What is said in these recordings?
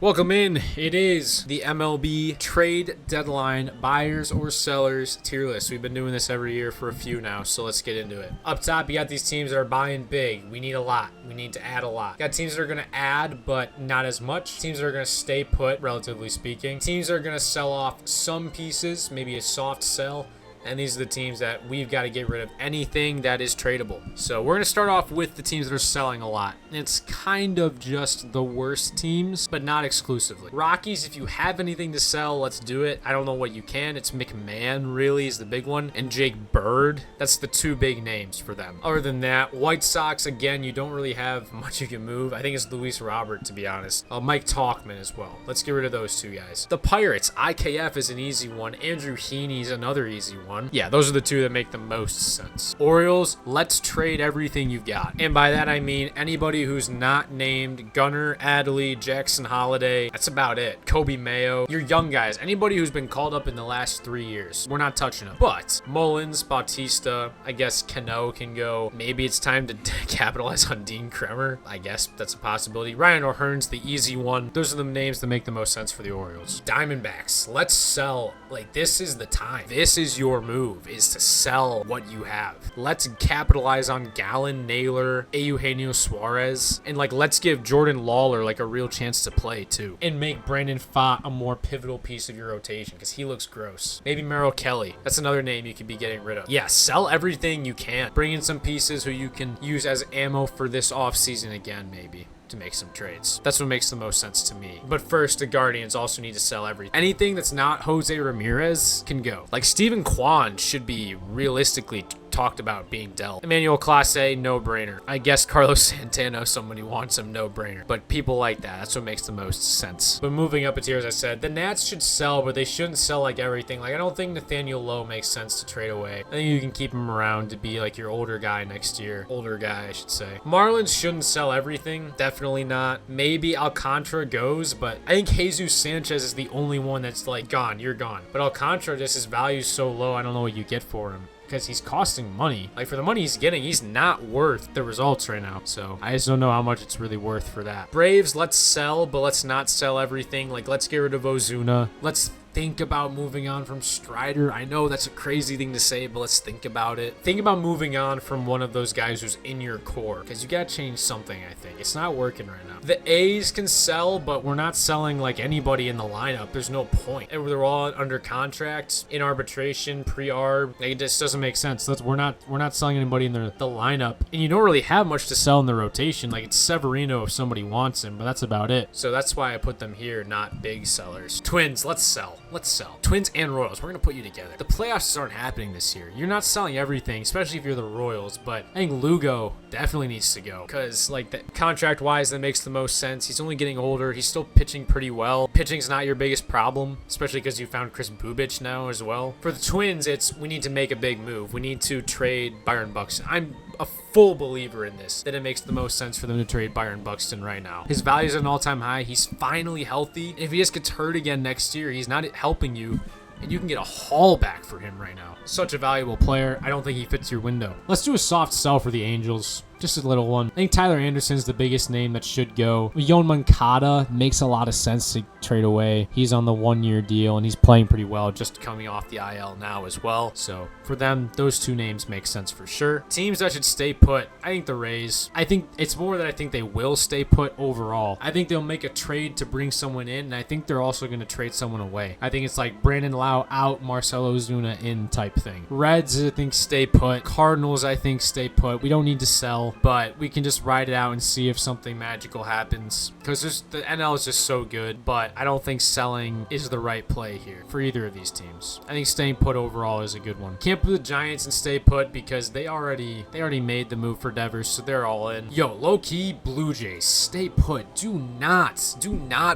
Welcome in. It is the MLB Trade Deadline buyers or sellers tier list. We've been doing this every year for a few now, so let's get into it. Up top, you got these teams that are buying big. We need a lot. We need to add a lot. You got teams that are going to add, but not as much. Teams that are going to stay put, relatively speaking. Teams that are going to sell off some pieces, maybe a soft sell. And these are the teams that we've got to get rid of anything that is tradable. So we're going to start off with the teams that are selling a lot. It's kind of just the worst teams, but not exclusively. Rockies, if you have anything to sell, let's do it. I don't know what you can. It's McMahon, really, is the big one. And Jake Bird. That's the two big names for them. Other than that, White Sox, again, you don't really have much you can move. I think it's Luis Robert, to be honest. Mike Tauchman as well. Let's get rid of those two guys. The Pirates, IKF is an easy one. Andrew Heaney's another easy one. Yeah, those are the two that make the most sense. Orioles, let's trade everything you've got. And by that, I mean anybody who's not named Gunnar, Adley, Jackson Holiday. That's about it. Kobe Mayo. Your young guys. Anybody who's been called up in the last 3 years. We're not touching them. But Mullins, Bautista, I guess Cano can go. Maybe it's time to capitalize on Dean Kremer. I guess that's a possibility. Ryan O'Hearn's the easy one. Those are the names that make the most sense for the Orioles. Diamondbacks, let's sell. Like, this is the time. This is your move, is to sell what you have. Let's capitalize on Gallen, Naylor, Eugenio Suarez, and let's give Jordan Lawler a real chance to play too, and make Brandon Pfaadt a more pivotal piece of your rotation because he looks gross. Maybe Merrill Kelly. That's another name you could be getting rid of. Yeah, sell everything you can. Bring in some pieces who you can use as ammo for this offseason again, maybe, to make some trades. That's what makes the most sense to me. But first, the Guardians also need to sell everything. Anything that's not Jose Ramirez can go. Stephen Kwan should be realistically talked about being dealt. Emmanuel Clase, no-brainer. I guess Carlos Santana, somebody wants him, no-brainer. But people like that. That's what makes the most sense. But moving up a tier, as I said, the Nats should sell, but they shouldn't sell everything. I don't think Nathaniel Lowe makes sense to trade away. I think you can keep him around to be your older guy next year. Older guy, I should say. Marlins shouldn't sell everything. Definitely not. Maybe Alcantara goes, but I think Jesus Sanchez is the only one that's gone. You're gone. But Alcantara, just his value's so low, I don't know what you get for him, because he's costing money. For the money he's getting, he's not worth the results right now. So I just don't know how much it's really worth for that. Braves, let's sell, but let's not sell everything. Let's get rid of Ozuna. Let's think about moving on from Strider. I know that's a crazy thing to say, but let's think about it. Think about moving on from one of those guys who's in your core, because you got to change something, I think. It's not working right now. The A's can sell, but we're not selling anybody in the lineup. There's no point. And they're all under contract, in arbitration, pre-arb. It just doesn't make sense. We're not selling anybody in the lineup. And you don't really have much to sell in the rotation. It's Severino if somebody wants him, but that's about it. So that's why I put them here, not big sellers. Twins, let's sell. Let's sell. Twins and Royals, we're going to put you together. The playoffs aren't happening this year. You're not selling everything, especially if you're the Royals, but I think Lugo definitely needs to go because, contract-wise, that makes the most sense. He's only getting older. He's still pitching pretty well. Pitching's not your biggest problem, especially because you found Chris Bubich now as well. For the Twins, we need to make a big move. We need to trade Byron Buxton. I'm a full believer in this, that it makes the most sense for them to trade Byron Buxton right now. His value's at an all-time high. He's finally healthy. If he just gets hurt again next year, he's not helping you, and you can get a haul back for him right now. Such a valuable player. I don't think he fits your window. Let's do a soft sell for the Angels. Just a little one. I think Tyler Anderson's the biggest name that should go. Yon Moncada makes a lot of sense to trade away. He's on the 1-year deal, and he's playing pretty well, just coming off the IL now as well. So for them, those two names make sense for sure. Teams that should stay put, I think the Rays. I think it's more that I think they will stay put overall. I think they'll make a trade to bring someone in, and I think they're also going to trade someone away. I think it's Brandon Lau out, Marcelo Ozuna in type thing. Reds, I think, stay put. Cardinals, I think, stay put. We don't need to sell, but we can just ride it out and see if something magical happens, because the NL is just so good. But I don't think selling is the right play here for either of these teams. I think staying put overall is a good one. Can't put the Giants and stay put because they already made the move for Devers, so they're all in. Yo, low-key Blue Jays, stay put. Do not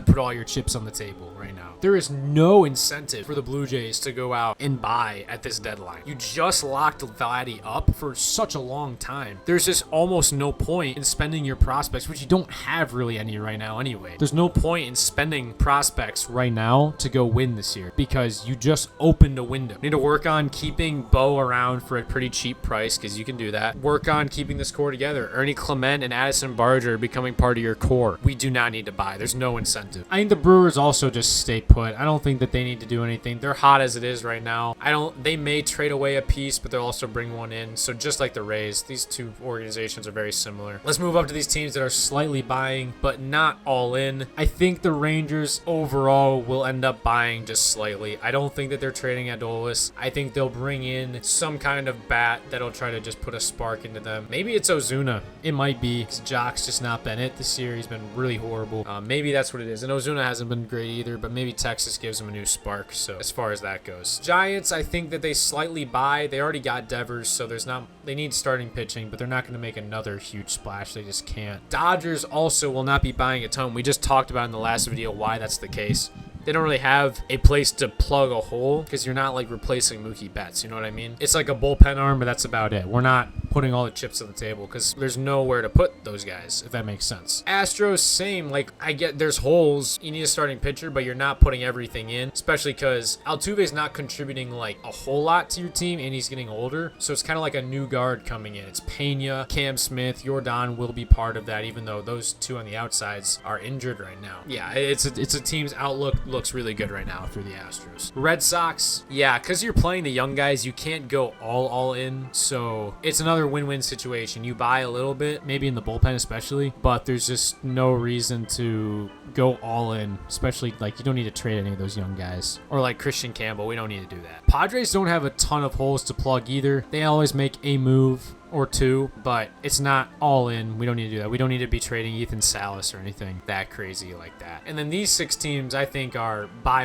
put all your chips on the table right now. There is no incentive for the Blue Jays to go out and buy at this deadline. You just locked Vladdy up for such a long time. There's just all almost no point in spending your prospects, which you don't have really any right now anyway. There's no point in spending prospects right now to go win this year because you just opened a window. You need to work on keeping Bo around for a pretty cheap price because you can do that. Work on keeping this core together. Ernie Clement and Addison Barger becoming part of your core. We do not need to buy. There's no incentive. I think the Brewers also just stay put. I don't think that they need to do anything. They're hot as it is right now. They may trade away a piece, but they'll also bring one in. So just like the Rays, these two organizations are very similar. Let's move up to these teams that are slightly buying, but not all in. I think the Rangers overall will end up buying just slightly. I don't think that they're trading Adolis. I think they'll bring in some kind of bat that'll try to just put a spark into them. Maybe it's Ozuna. It might be because Jock's just not been it this year. He's been really horrible. Maybe that's what it is. And Ozuna hasn't been great either, but maybe Texas gives him a new spark. So as far as that goes. Giants, I think that they slightly buy. They already got Devers, so they need starting pitching, but they're not going to make another huge splash. They just can't. Dodgers also will not be buying a ton. We just talked about in the last video why that's the case. They don't really have a place to plug a hole because you're not like replacing Mookie Betts. You know what I mean? It's like a bullpen arm, but that's about it. We're not putting all the chips on the table because there's nowhere to put those guys, if that makes sense. Astros, same. Like, I get there's holes. You need a starting pitcher, but you're not putting everything in, especially because Altuve's not contributing like a whole lot to your team and he's getting older. So it's kind of like a new guard coming in. It's Pena, Cam Smith, Jordan will be part of that, even though those two on the outsides are injured right now. Yeah, it's a team's outlook looks really good right now for the Astros. Red Sox, yeah, because you're playing the young guys, you can't go all in. So it's another win-win situation. You buy a little bit, maybe in the bullpen especially, but there's just no reason to go all in, especially like you don't need to trade any of those young guys. Or like Christian Campbell, we don't need to do that. Padres don't have a ton of holes to plug either. They always make a move or two, but it's not all in. We don't need to do that. We don't need to be trading Ethan Salas or anything that crazy like that. And then these 6 teams I think are buy.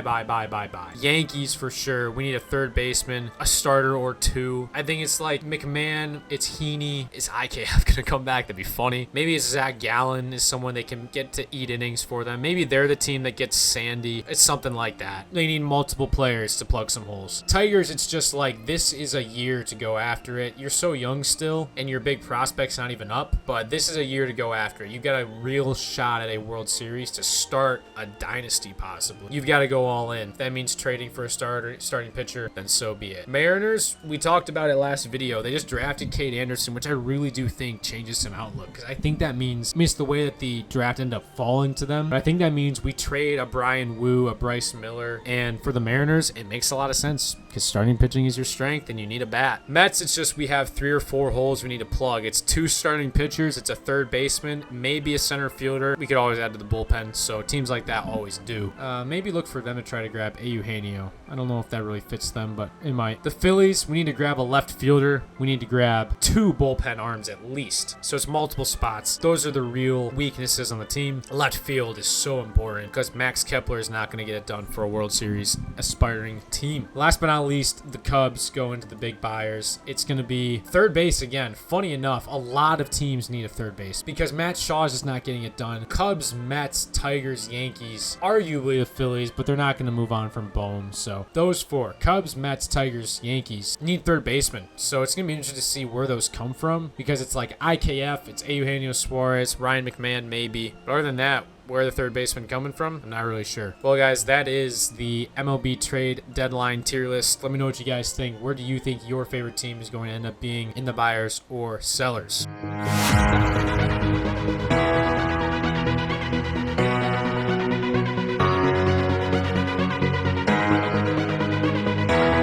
Yankees for sure. We need a third baseman, a starter or 2. I think it's like McMahon, it's Heaney, is IKF gonna come back? That'd be funny. Maybe it's Zach Gallen is someone they can get to eat innings for them. Maybe they're the team that gets Sandy. It's something like that. They need multiple players to plug some holes. Tigers, it's just like this is a year to go after it. You're so young still, and your big prospect's not even up, but this is a year to go after it. You've got a real shot at a World Series to start a dynasty possibly. You've got to go all in. If that means trading for a starting pitcher, then so be it. Mariners, we talked about it last video. They just drafted Cade Anderson, which I really do think changes some outlook because I think that means the way that the draft ended up falling to them, but I think that means we trade a Brian Wu, a Bryce Miller, and for the Mariners, it makes a lot of sense because starting pitching is your strength and you need a bat. Mets, it's just we have 3 or 4 holes we need to plug. It's 2 starting pitchers, it's a third baseman, maybe a center fielder. We could always add to the bullpen, so teams like that always do. Maybe look for them to try to grab Eugenio. I don't know if that really fits them, but it might. The Phillies, we need to grab a left fielder. We need to grab 2 bullpen arms at least. So it's multiple spots. Those are the real weaknesses on the team. Left field is so important because Max Kepler is not going to get it done for a World Series aspiring team. Last but not least, the Cubs go into the big buyers. It's going to be third base again. Funny enough, a lot of teams need a third base because Matt Shaw's is not getting it done. Cubs, Mets, Tigers, Yankees, arguably the Phillies, but they're not going to move on from Bohm. So those 4, Cubs, Mets, Tigers, Yankees, need third baseman. So it's going to be interesting to see where those come from because it's like IKF, it's Eugenio Suarez, Ryan McMahon maybe. But other than that, where the third baseman coming from, I'm not really sure. Well, guys, that is the MLB Trade Deadline tier list. Let me know what you guys think. Where do you think your favorite team is going to end up being in the buyers or sellers?